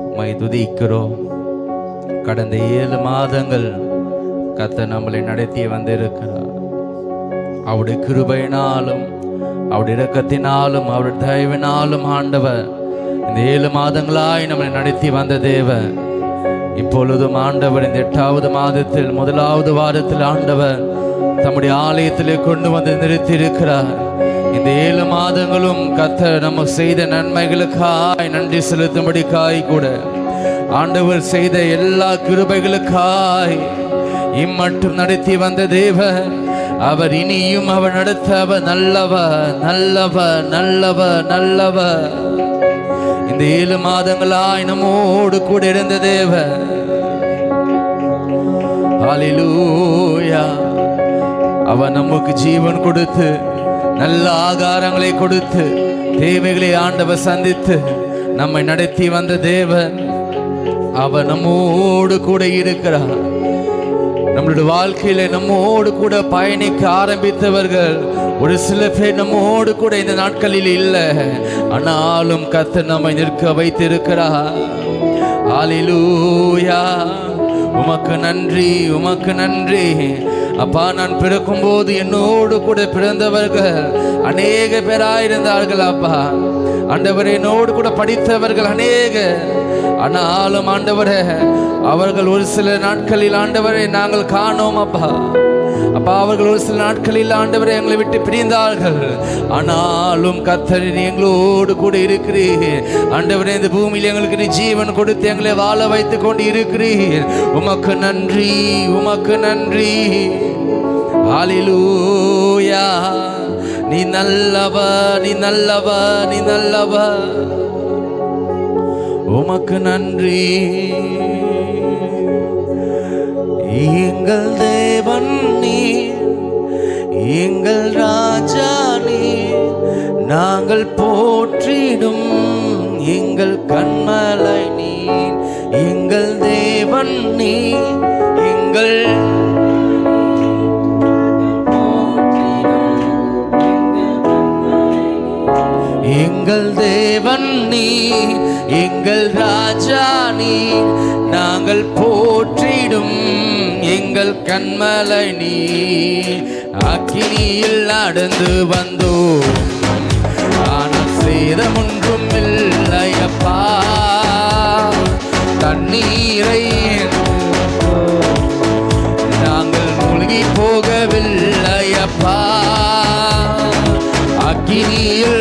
உம்மை துதிக்கிறோம். கடந்த 7 மாதங்கள் கர்த்தர் நம்மளை நடத்தி வந்திருக்கிறார். அவருடைய கிருபையினாலும் அவருடைய இரக்கத்தினாலும் அவருடைய தயவினாலும் ஆண்டவர் இந்த 7 மாதங்களாய் நம்மளை நடத்தி வந்த தேவன் இப்பொழுதும் ஆண்டவர் இந்த 8வது மாதத்தில் 1வது வாரத்தில் ஆண்டவர் தம்முடைய ஆலயத்திலே கொண்டு வந்து நிறுத்தி இருக்கிறார். இந்த 7 மாதங்களும் கர்த்தர் நம்ம செய்த நன்மைகளுக்காய் நன்றி செலுத்தும்படிக்காய் கூட ஆண்டவர் செய்த எல்லா கிருபைகளுக்காய் இம்மட்டும் நடத்தி வந்த தேவன் அவர் இனியும் அவர் நடத்த அவர் நல்லவர் நல்லவர் நல்லவர் நல்லவர். இந்த 7 மாதங்களாய் நம்மோடு கூட இருந்த தேவன். ஹல்லேலூயா. அவர் நமக்கு ஜீவன் கொடுத்து நல்ல ஆகாரங்களை கொடுத்து தேவைகளை ஆண்டவர் சந்தித்து நம்மை நடத்தி வந்த தேவன் அவர் நம்மோடு கூட இருக்கிறார். நம்மளுடைய வாழ்க்கையில நம்மோடு கூட பயணிக்க ஆரம்பித்தவர்கள் ஒரு சில பேர் நம்மோடு கூட இந்த நாட்களில் இல்லை. ஆனாலும் கர்த்தர் நம்மை நிற்க வைத்திருக்கிறார். ஹல்லேலூயா. உமக்கு நன்றி, உமக்கு நன்றி அப்பா. நான் பிறக்கும் போது என்னோடு கூட பிறந்தவர்கள் அநேக பேராயிருந்தார்கள் அப்பா. ஆண்டவரே, என்னோடு கூட படித்தவர்கள் அநேக. ஆனாலும் ஆண்டவரே, அவர்கள் ஒரு சில நாட்களில் ஆண்டவரை நாங்கள் காணோம் அப்பா. அப்பா, அவர்கள் ஒரு சில நாட்களில் ஆண்டவரை எங்களை விட்டு பிரிந்தார்கள். ஆனாலும் கர்த்தர் எங்களோடு கூட இருக்கிறீர் ஆண்டவரே. இந்த பூமியில் எங்களுக்கு நீ ஜீவன் கொடுத்து எங்களை வாழ வைத்து கொண்டு இருக்கிறீர். உமக்கு நன்றி, உமக்கு நன்றி. ஹல்லேலூயா. நீ நல்லவர், நீ நல்லவர், நீ நல்லவர். உமக்கு நன்றி. எங்கள் தேவன் நீ, எங்கள் ராஜா நீ, நாங்கள் போற்றிடும் எங்கள் கண்மலை நீ. எங்கள் தேவன் நீ, எங்கள் எங்கள் தேவன் நீ, எங்கள் ராஜா நீ, நாங்கள் போற்றிடும் எங்கள் கண்மலை நீ. அக்கினியில் நடந்து வந்தோம், ஆனால் சேதம் ஒன்றும் இல்லையப்பா. தண்ணீரை நாங்கள் மூழ்கி போகவில்லையப்பா. அக்கினியில்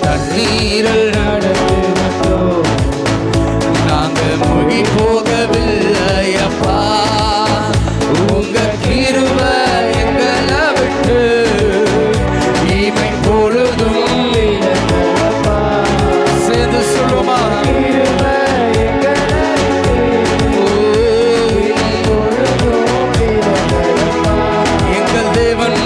தண்ணீரில் நாங்கள் மூழ்கி போகவில்லையப்பா. உங்க கிருபை எங்களை விட்டு இமை பொழுதும் சேர்ந்து சொல்லுமா. எங்கள் தேவன்,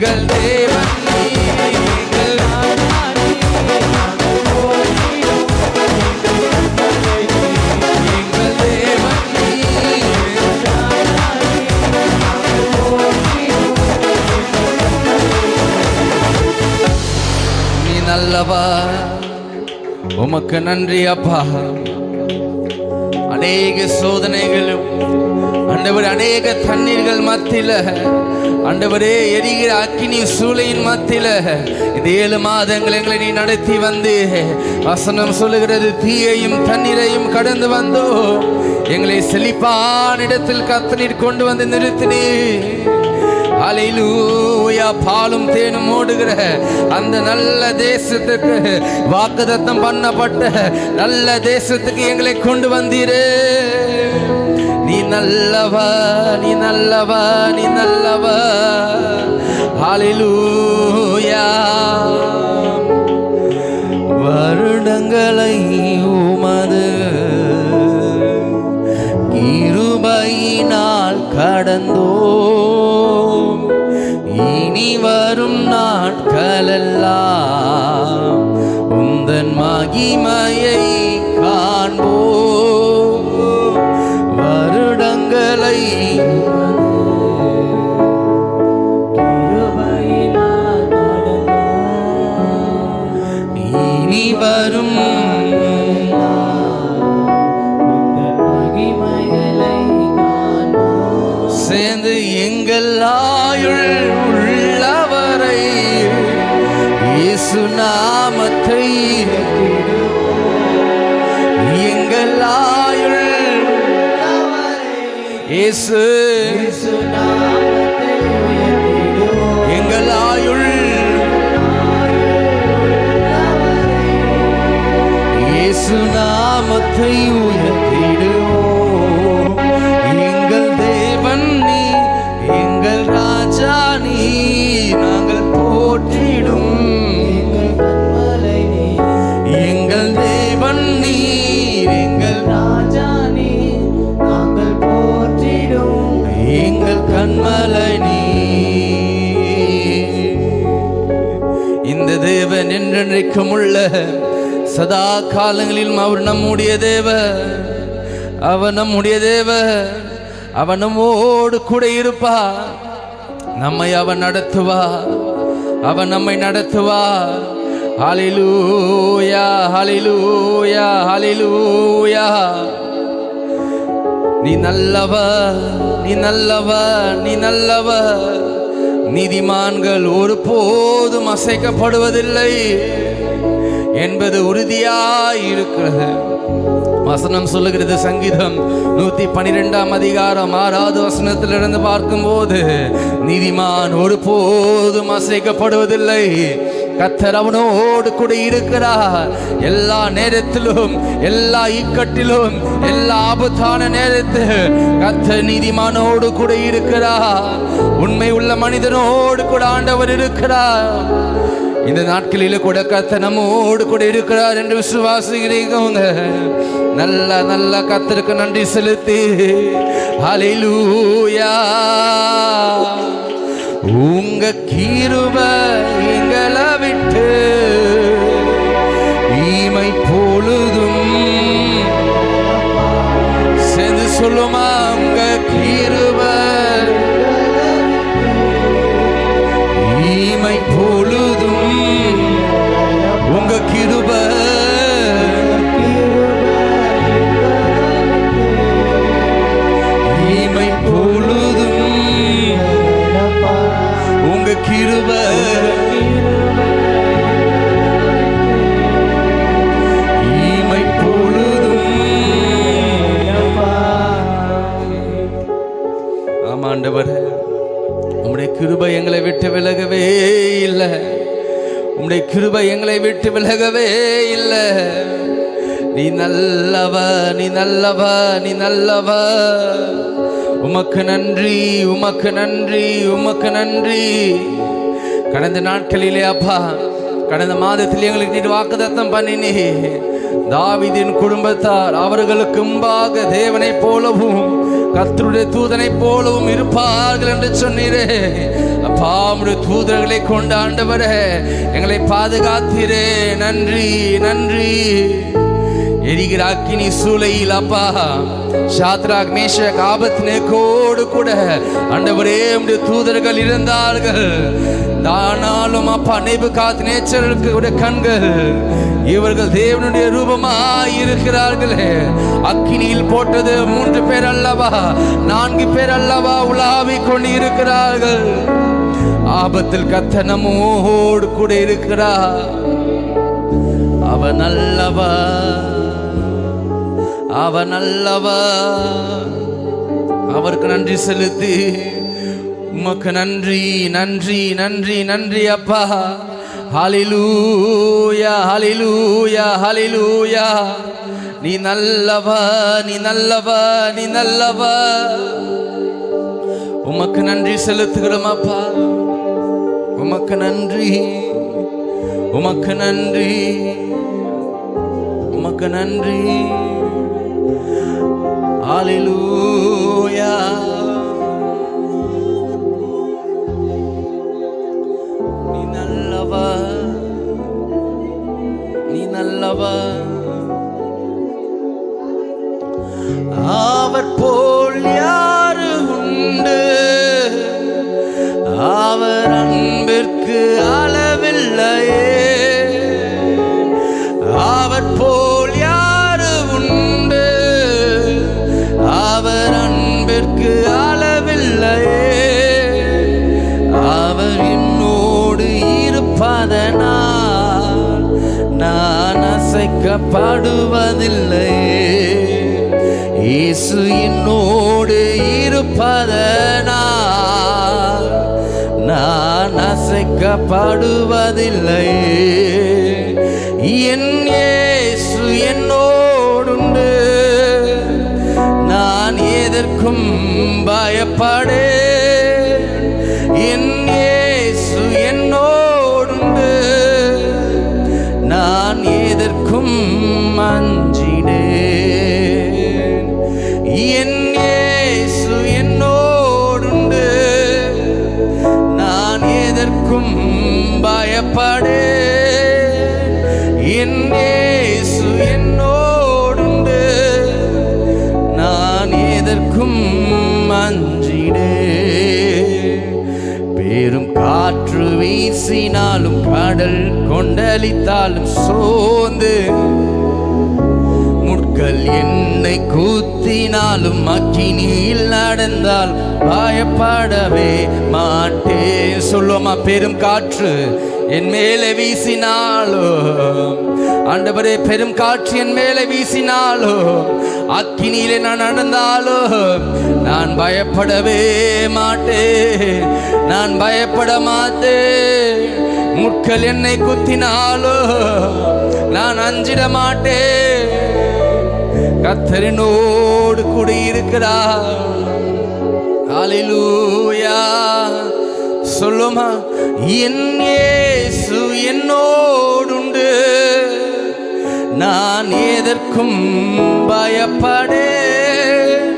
எங்கள் தேவன் நீர், எங்கள் ராஜா நீர், நாங்கள் போற்றிடும் எங்கள் தேவன் நீர், எங்கள் ராஜா நீர், நாங்கள் போற்றிடும். நீ நல்லவா, உமக்கு நன்றி அப்பா. அநேக சோதனைகளும் ஆண்டவர், அநேக தண்ணீர்கள் மத்தியில ஆண்டவரே, எரிகிற அக்கினி சூளையின் மத்தியில இந்த 7 மாதங்கள் எங்களை நீ நடத்தி வந்து, வசனம் சொல்லுகிறது, தீயையும் தண்ணீரையும் கடந்து வந்தோ எங்களை செழிப்பான இடத்தில் கர்த்தர் கொண்டு வந்து நிறுத்தினே. அல்லேலூயா. பாலும் தேனும் ஓடுகிற அந்த நல்ல தேசத்துக்கு, வாக்குத்தத்தம் பண்ணப்பட்ட நல்ல தேசத்துக்கு எங்களை கொண்டு வந்தீரே. நீ நல்லவா, நீ நல்லவா, நீ நல்லவா. அல்லேலூயா. வருடங்களை உமது கிருபையினால் கடந்தோம், இனி வரும் நாட்களெல்லாம் உந்தன் மகிமையை காண்போம். வருடங்களை கிருபையினால் கடந்தோம், இனி வரும் சேர்ந்து எங்கள் ஆயுள் உள்ளவரை இயேசு நாமத்தை, எங்கள் ஆயுள் இயேசு நாமத்தை, எங்கள் ஆயுள் இயேசு நாமத்தை உயர்த்திடுவோம். எங்கள் தேவன் நீ, எங்கள் ராஜா நீ, நாங்கள் போற்றிடும் எங்கள் தேவன் நீ, எங்கள் ராஜா நீ, நாங்கள் போற்றிடும் எங்கள் கண்மலை நீ. இந்த தேவன் என்றென்றைக்கும் உள்ள சதா காலங்களிலும் அவர் நம்முடைய தேவன், அவர் நம்முடைய தேவன். அவன் நம்மோடு கூட இருப்பா, நம்மை அவன் நடத்துவா, அவன் நம்மை நடத்துவா. ஹல்லேலூயா, ஹல்லேலூயா, ஹல்லேலூயா. நீ நல்லவர், நீ நல்லவர், நீ நல்லவர். நீதிமான்கள் ஒருபோதும் அசைக்கப்படுவதில்லை என்பது உறுதியாய் இருக்கிறது. வசனம் சொல்லுகிறது, சங்கீதம் 112 அதிகாரம் 6வது வசனத்திலிருந்து பார்க்கும்போது, நீதிமான் ஒருபோதும் அசைக்கப்படுவதில்லை, கர்த்தர் அவனோடு கூட இருக்கிறார். எல்லா நேரத்திலும், எல்லா இக்கட்டிலும், எல்லா ஆபத்தான நேரத்தில் கர்த்தர் நீதிமானோடு கூட இருக்கிறார். உண்மை உள்ள மனிதனோடு கூட ஆண்டவர் இருக்கிறார். இந்த நாட்களில கூட கர்த்தர் நம்மோடு கூட இருக்கிறார் என்று விசுவாசிக்கிறீங்க. நல்ல நல்ல கர்த்தருக்கு நன்றி செலுத்தி ஹல்லேலூயா. உங்க கிருபை எங்களை விட்டு இமை பொழுதும் சேர்ந்து சொல்லுமா, உங்க கிருபை இமை பொழுதும், உங்க கிருபை இமை பொழுதும், உங்க கிருபை இமை பொழுதும். ஆமாண்டவர், உம்முடைய கிருபை எங்களை விட்டு விலகவே இல்லை, உம்முடைய கிருபை எங்களை விட்டு விலகவே இல்லை. நீ நல்லவ, நீ நல்லவ, நீ நல்லவ. உமக்கு நன்றி, உமக்கு நன்றி, உமக்கு நன்றி. கடந்த நாட்களிலே அப்பா, கடந்த மாதத்தில் எங்களுக்கு நீர் வாக்குத்தத்தம் பண்ணினே, தாவீதின் குடும்பத்தார் அவர்களுக்கு முன்பாக தேவனை போலவும் கர்த்தருடைய தூதனை போலவும் இருப்பார்கள் என்று சொன்னீரே. அப்பா, உம்முடைய தூதர்களை கொண்டு ஆண்டவரே எங்களை பாதுகாத்தீரே. நன்றி நன்றி. எரிகிற அக்கினி சூளையில் அப்பா சாத்ராக் மேஷாக் ஆபத்நேகோடு கூட ஆண்டவரே உம்முடைய தூதர்கள் இருந்தார்கள். ஆனாலும் அப்பா நேபுகாத்நேச்சருக்கு கண்கள் இவர்கள் தேவனுடைய ரூபமாய் இருக்கிறார்களே. அக்கினியில் போட்டது 3 பேர் அல்லவா, 4 பேர் அல்லவா உலாவிக் கொண்டு இருக்கிறார்கள். ஆபத்தில் கர்த்தர் நம்மோடு கூட இருக்கிறார். அவன் நல்லவர், அவன் நல்லவர். அவருக்கு நன்றி செலுத்தி உமக்கு நன்றி நன்றி நன்றி நன்றி அப்பா. ஹல்லேலூயா ஹல்லேலூயா ஹல்லேலூயா. நீ நல்லவர், நீ நல்லவர், நீ நல்லவர். உமக்கு நன்றி செலுத்துகிறோம் அப்பா. உமக்கு நன்றி, உமக்கு நன்றி, உமக்கு நன்றி. ஹல்லேலூயா. நீ நல்லவர், நீ நல்லவர். அவர் போல் யாரு உண்டு? அவர் அன்பிற்கு அளவில்லையே. அவர் போல் யாரு உண்டு? அவர் அன்பிற்கு அளவில்லையே. அவர் என்னோடு இருப்பதனால் நான் அசைக்கப்படுவதில்லையே. இயேசு என்னோடு இருப்பதனால் நான் அசைக்கப்படுவதில்லையே. என் இயேசு என்னோடுண்டு, நான் எதற்கும் பயப்படேன். என் இயேசு என்னோடுண்டு, நான் எதற்கும் அஞ்சிடேன். என் இயேசு என்னோடுண்டு, நான் எதற்கும் பயப்படேன். என் இயேசு என்னோடுண்டு, நான் எதற்கும் அஞ்சிடேன். பெரும் காற்று வீசினாலும் கடல் கொந்தளித்தாலும் சோர்ந்து, முட்கள் என்னை குத்தினாலும் அக்கினியில் நடந்தால் பயப்படவே மாட்டேன். சொல்லுவோமா? பெரும் காற்று என் மேலே வீசினாலும், ஆண்டவரே பெரும் காற்று என் மேலே வீசினாலும், அக்கினியிலே நான் நடந்தாலும் நான் பயப்படவே மாட்டேன், நான் பயப்பட மாட்டேன். முட்கள் என்னை குத்தினாலும் நான் அஞ்சிட மாட்டேன். கர்த்தரினோடு கூட இருக்கிறார். ஹல்லேலூயா. சொல்லுமா? என் இயேசு என்னோடுண்டு, நான் எதற்கும் பயப்படேன்.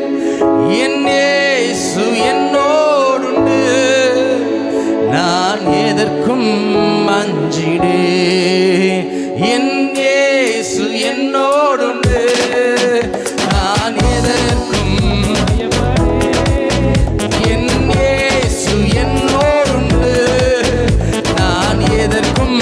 என் இயேசு என்னோடுண்டு, நான் எதற்கும் அஞ்சிடேன். என் இயேசு என்னோடுண்டு, நான் எதற்கும் என் இயேசு என்னோடுண்டு, நான் எதற்கும்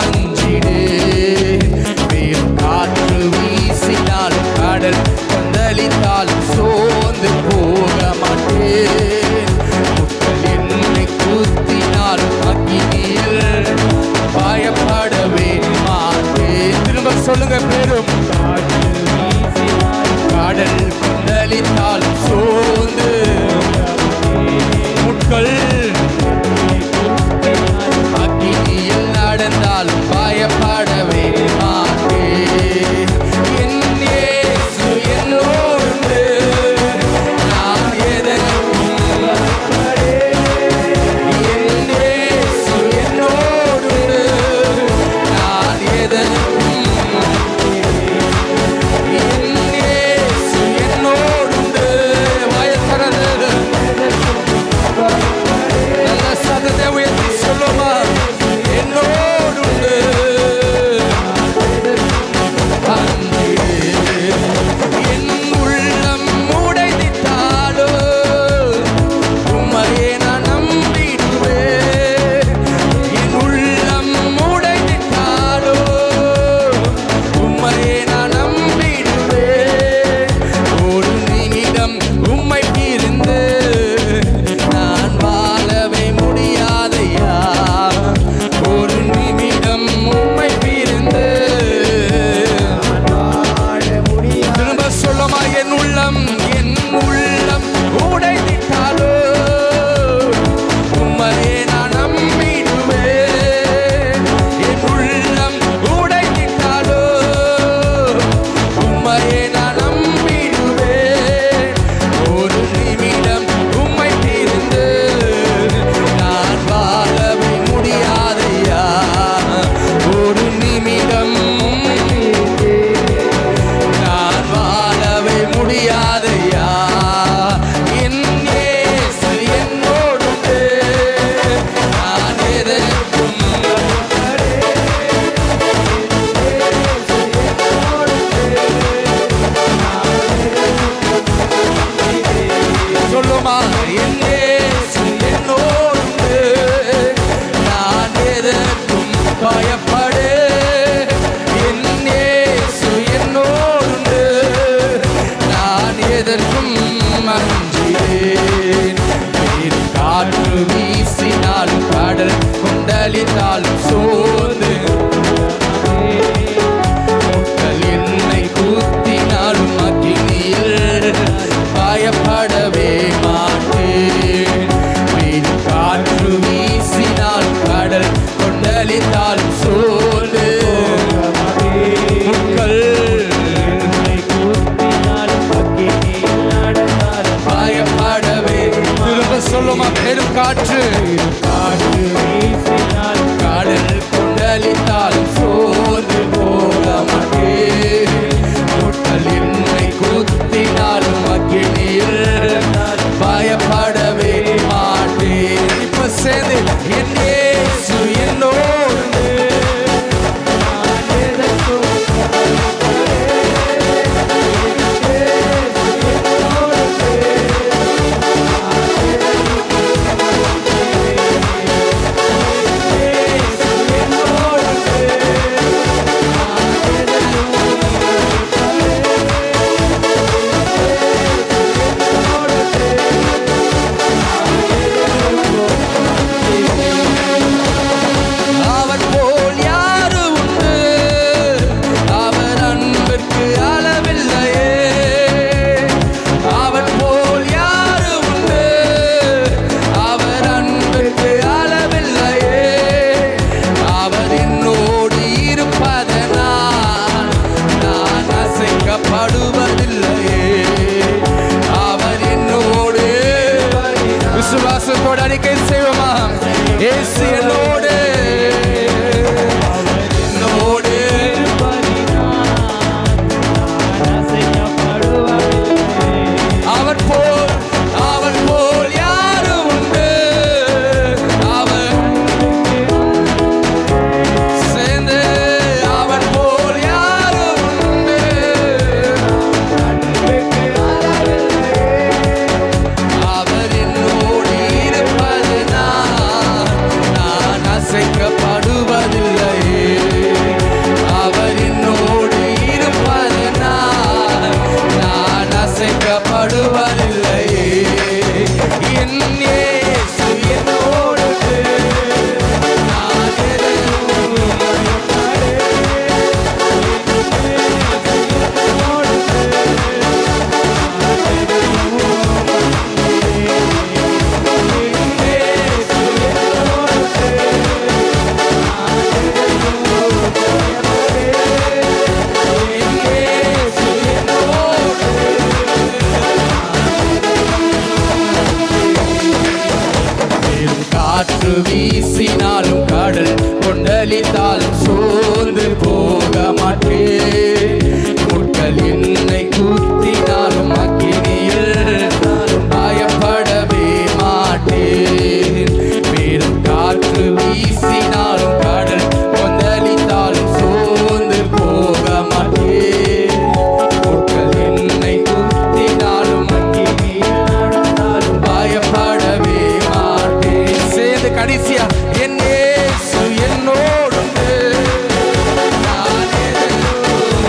அஞ்சிடேன். பெரும் காற்று வீசினாலும் கடல் கொந்தளித்தாலும் சோர்ந்து போக மாட்டேன். முட்கள் என்னை குத்தினாலும் அக்கினியில் பயப்படவே மாட்டேன். கொண்டளித்தாலும் சோர்ந்து முட்கள் என்னை குத்தினாலும் அக்கினியில் பயப்படவே மாட்டேன். காற்று வீசினால் கடல் கொண்டளித்தாலும் சோர்ந்து முட்கள் பயப்படவே. திரும்ப சொல்லுமா, பெரும் காற்று வீசினால் கடல் கொண்டளித்தாலும் சோர்ந்து போக மாட்டேன். முட்கள் என்னை குத்தினாலும் அக்கினியில் பயப்படவே மாட்டேன். இப்ப சேர்ந்து என் இயேசு என்னோடு விசுவாசத்தோடு அறிக்கை செய்வோமா? இயேசு என்னோடு என்னோடு அவர் போல் யாரும் உண்டு. அவர் சேர்ந்து அவர் போல் யாரும் உண்டு. அவர் என்னோடு இருப்பதனால் நான் அசைக்கப்படுவதில்லையே. அவர் என்னோடு இருப்பதனால் நான் அசைக்கப்படுவதில்லையே. என் இயேசு என்னோடு நான் எதையும் காற்று வீசினாலும் கடல் கொண்டளித்தாலும் சோர்ந்து போக மாட்டேன். முட்கள் என்னை குத்தினாலும் அக்கினியில் பயப்படவே மாட்டேன். பெரும் காற்று வீசினாலும் கடல் கொண்டளித்தாலும் சோர்ந்து போக மாட்டேன். முட்கள் என்னை குத்தினாலும் அக்கினியில் பயப்படவே மாட்டேன். சேர்ந்து கடைசியா என் இயேசு என்னோடு நான் எதையும்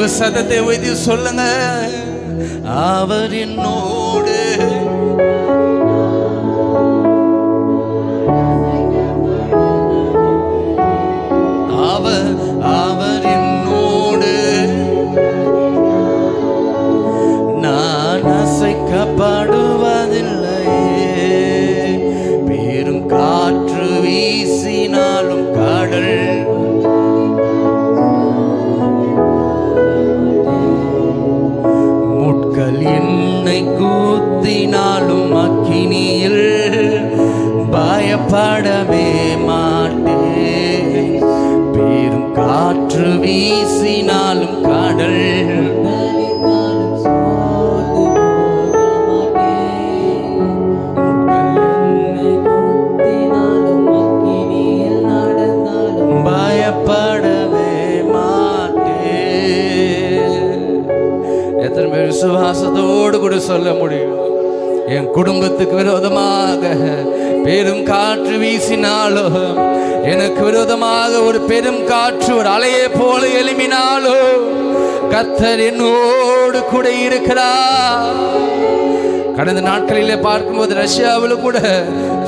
உங்க சத்தத்தை வைத்து சொல்லுங்க, அவர் என்னோடு அவர் என்னோடு நான் அசைக்கப்படுவதில்லையே. பெரும் காற்று வீசினாலும் கடல் முட்கள் என்னை கூத்தினாலும் அக்கினியில் பயப்படவே மாட்டேன். பெரும் காற்று வீசினாலும் கடல் பயப்படவே மாட்டேன். எத்தனை பேர் விசுவாசத்தோடு கூட சொல்ல முடியும்? என் குடும்பத்துக்கு விரோதமாக பெரும் காற்று வீசினாலும், எனக்கு விரோதமாக ஒரு பெரும் காற்று ஒரு அலையை போல எழும்பினாலும், கர்த்தர் என்னோடு கூட இருக்கிறார். கடந்த நாட்களிலே பார்க்கும்போது ரஷ்யாவில் கூட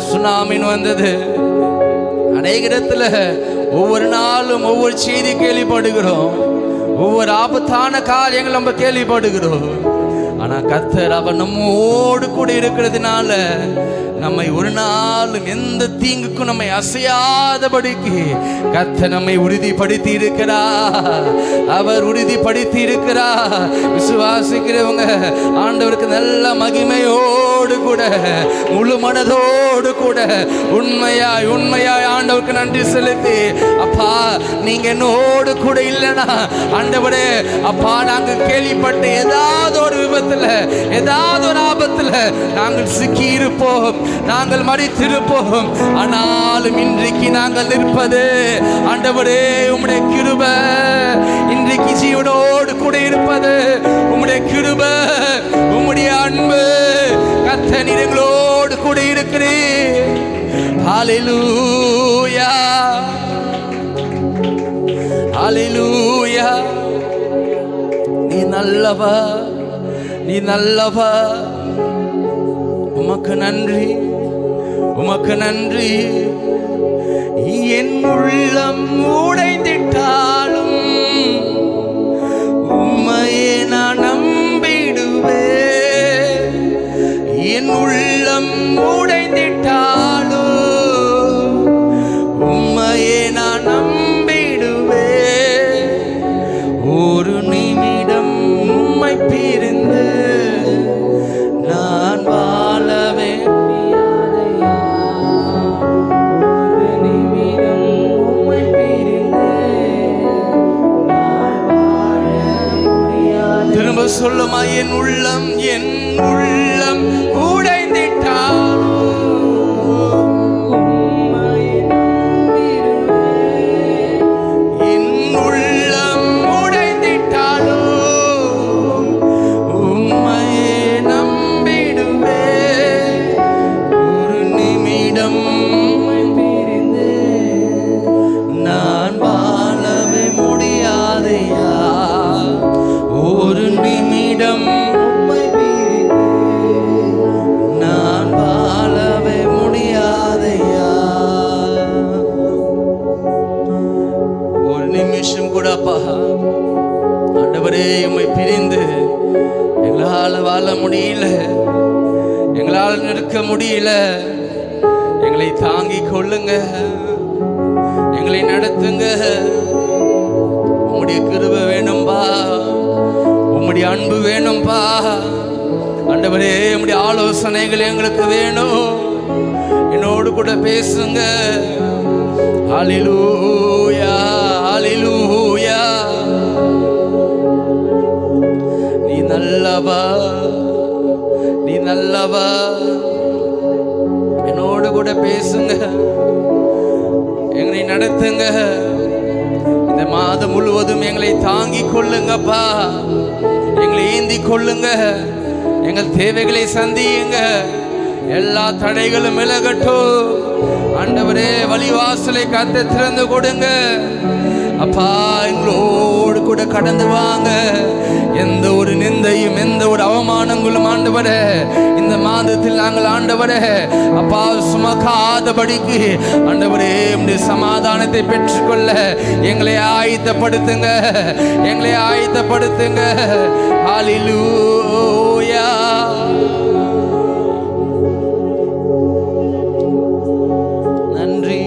சுனாமின்னு வந்தது. அநேக இடத்துல ஒவ்வொரு நாளும் ஒவ்வொரு செய்தி கேள்விப்படுகிறோம், ஒவ்வொரு ஆபத்தான காரியங்கள் நம்ம கேள்விப்படுகிறோம். ஆனா கர்த்தர் அவர் நம்மோடு கூட இருக்கிறதுனால நம்மை ஒரு நாளும் எந்த தீங்குக்கும் நம்மை அசையாதபடிக்கு கர்த்தர் நம்மை உறுதிப்படுத்தி இருக்கிறார். அவர் உறுதிப்படுத்தி இருக்கிறார். விசுவாசிக்கிறவங்க ஆண்டவருக்கு நல்ல மகிமையோடு கூட முழு மனதோடு கூட உண்மையாய் ஆண்டவருக்கு நன்றி செலுத்தி, அப்பா நீங்க என்னோடு கூட இல்லைன்னா ஆண்டவரே, அப்பா நாங்கள் கேள்விப்பட்ட ஏதாவது ஒரு விபத்துல ஏதாவது ஒரு ஆபத்துல நாங்கள் சிக்கி இருப்போம், நாங்கள் மரித்திருப்போம். ஆனாலும் இன்றைக்கு நாங்கள் நிற்பது ஆண்டவரே உம்முடைய கிருபை. இன்றைக்கு ஜீவனோடு கூட இருப்பது உம்முடைய கிருபை, உம்முடைய அன்பு. கர்த்தர் நீர் எங்களோடு கூட இருக்கிறீர். ஹல்லேலூயா, ஹல்லேலூயா. நீ நல்லவர், நீ நல்லவர். உமக்கு நன்றி, உமக்கு நன்றி. என் உள்ளம் உடைந்திட்டாலும் உம்மையே நான் நம்பிடுவேன். என் உள்ளம் உடைந்திட்டாலும் உம்மையே நான் நம்பிடுவேன். ஒரு நிமிடம் உம்மை பிரிந்து நான் வாழவே திரும்ப சொல்லுமா, என் உள்ளம் உடைந்திட்டால் என் உள்ளம் உடைந்திட்டாலும் உம்மையே நம்பிடுவே. ஒரு நிமிடம் பிரிந்து நான் வாழவே முடியாதையா. ஒரு நிமிடம் நான் வாழவே முடியாதையா. ஒரு நிமிஷம் கூட அப்பா ஆண்டவரே உம்மை பிரிந்து எங்களால் வாழ முடியல, எங்களால் நிற்க முடியல. எங்களை தாங்கிக் கொள்ளுங்க, எங்களை நடத்துங்க. உம்முடைய கிருபை வேணும்பா, உம்முடைய அன்பு வேணும்பா. ஆண்டவரே உம்முடைய ஆலோசனைகள் எங்களுக்கு வேணும். என்னோடு கூட பேசுங்க. ஹல்லேலூயா, ஹல்லேலூயா. நீ நல்லவா, நீ நல்லவா. என்னோடு கூட பேசுங்க, எங்களை நடத்துங்க. இந்த மாதம் முழுவதும் எங்களை தாங்கிக் கொள்ளுங்கப்பா, எங்களை ஏந்தி கொள்ளுங்க. எங்கள் தேவைகளை சந்தியுங்க. எல்லா தடைகளும் விலகட்டும். ஆண்டவரே வழிவாசலை கர்த்தர் திறந்து கொடுங்க. அப்பா எங்களோடு கூட கடந்து வாங்க. எந்த ஒரு நிந்தையும் எந்த ஒரு அவமானங்களும் ஆண்டவரே இந்த மாதத்தில் நாங்கள் ஆண்டவரே அப்பா சுமக்காதபடிக்கு ஆண்டவரே உம்முடைய சமாதானத்தை பெற்றுக்கொள்ள எங்களை ஆயத்தப்படுத்துங்க, எங்களை ஆயத்தப்படுத்துங்க. ஹல்லேலூயா. நன்றி.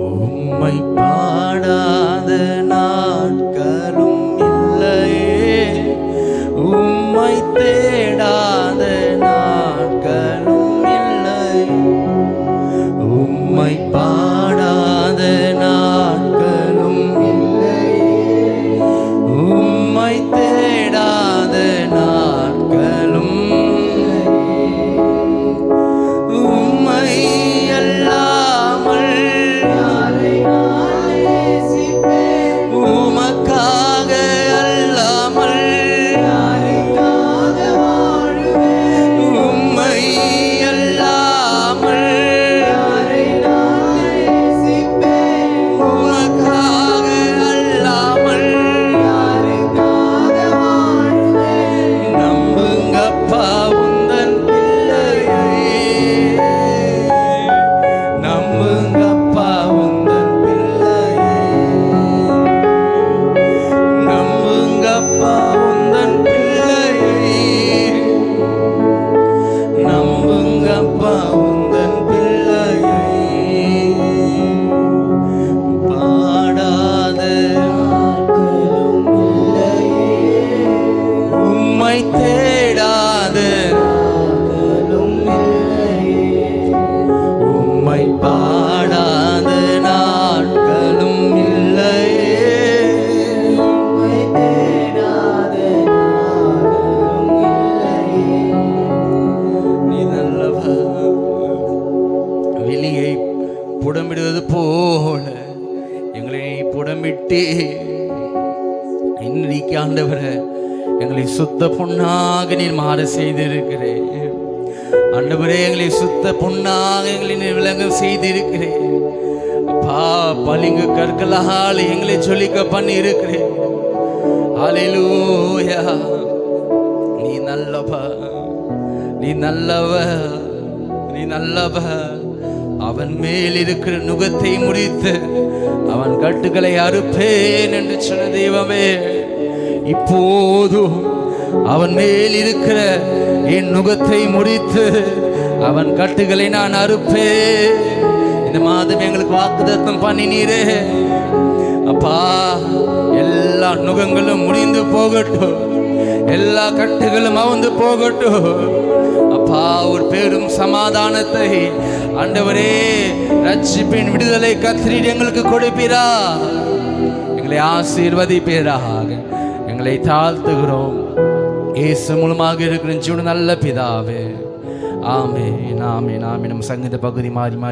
உம்மை பாடாத நாட்களும் இல்லையே, உம்மை தேடாத நாட்களும் இல்லை. உம்மை பாடாத நாட்களும் இல்லையே, உம்மை தேடாத நாட்களும் உம்மை அல்லாமல் உமக்காக அல்லாமல் உம்மை அல்லாமல் உமக்காக அல்லாமல் நம்புங்கப்பா உந்தன் பிள்ளையை, நம்புங்கப்பா உந்தன் பிள்ளையை, நம்புங்கப்பா உந்தன் பிள்ளையை, நம்புங்கப்பா உந்தன் பிள்ளையை. பாடாத உம்மை தேடாத உம்மை பாடாத நாட்களும் இல்லையே, நீ நல்லவர். வெளியை புடமிடுவது போல எங்களை புடமிட்டு இன்றைக்கு ஆண்டவரே எங்களை சுத்த பொன்னாக நீர் மாற செய்திருக்கிறேன். ஆண்டவரே எங்களை சுத்த பொன்னாக எங்களை நீர் விளங்க செய்திருக்கிறேன். அப்பா பளிங்கு கற்களால் எங்களை ஜொலிக்க பண்ணி இருக்கிறேன். ஹல்லேலூயா. நீ நல்லவர், நீ நல்லவர், நீ நல்லவர். அவன் மேல் இருக்கிற நுகத்தை முறித்து அவன் கட்டுகளை அறுப்பேன் என்று சொன்ன தெய்வமே, இப்போதும் அவன் மேல் இருக்கிற என் நுகத்தை முறித்து அவன் கட்டுகளை நான் அறுப்பேன். இந்த மாதம் எங்களுக்கு வாக்குத்தத்தம் பண்ணினீரே அப்பா. எல்லா நுகங்களும் முடிந்து போகட்டும், எல்லா கட்டுகளும் அவுந்து போகட்டும் அப்பா. ஒரு பெரும் சமாதானத்தை ஆண்டவரே ரட்சிப்பின் விடுதலை கர்த்தர் எங்களுக்கு கொடுப்பீரா. எங்களை ஆசீர்வதிப்பீராக. எங்களை தாழ்த்துகிறோம் இயேசு மூலமாக இருக்கிற ஜீவன் நல்ல பிதாவே. ஆமென், ஆமென், ஆமென். நம்ம சங்கீத பகுதி மாறி மாறி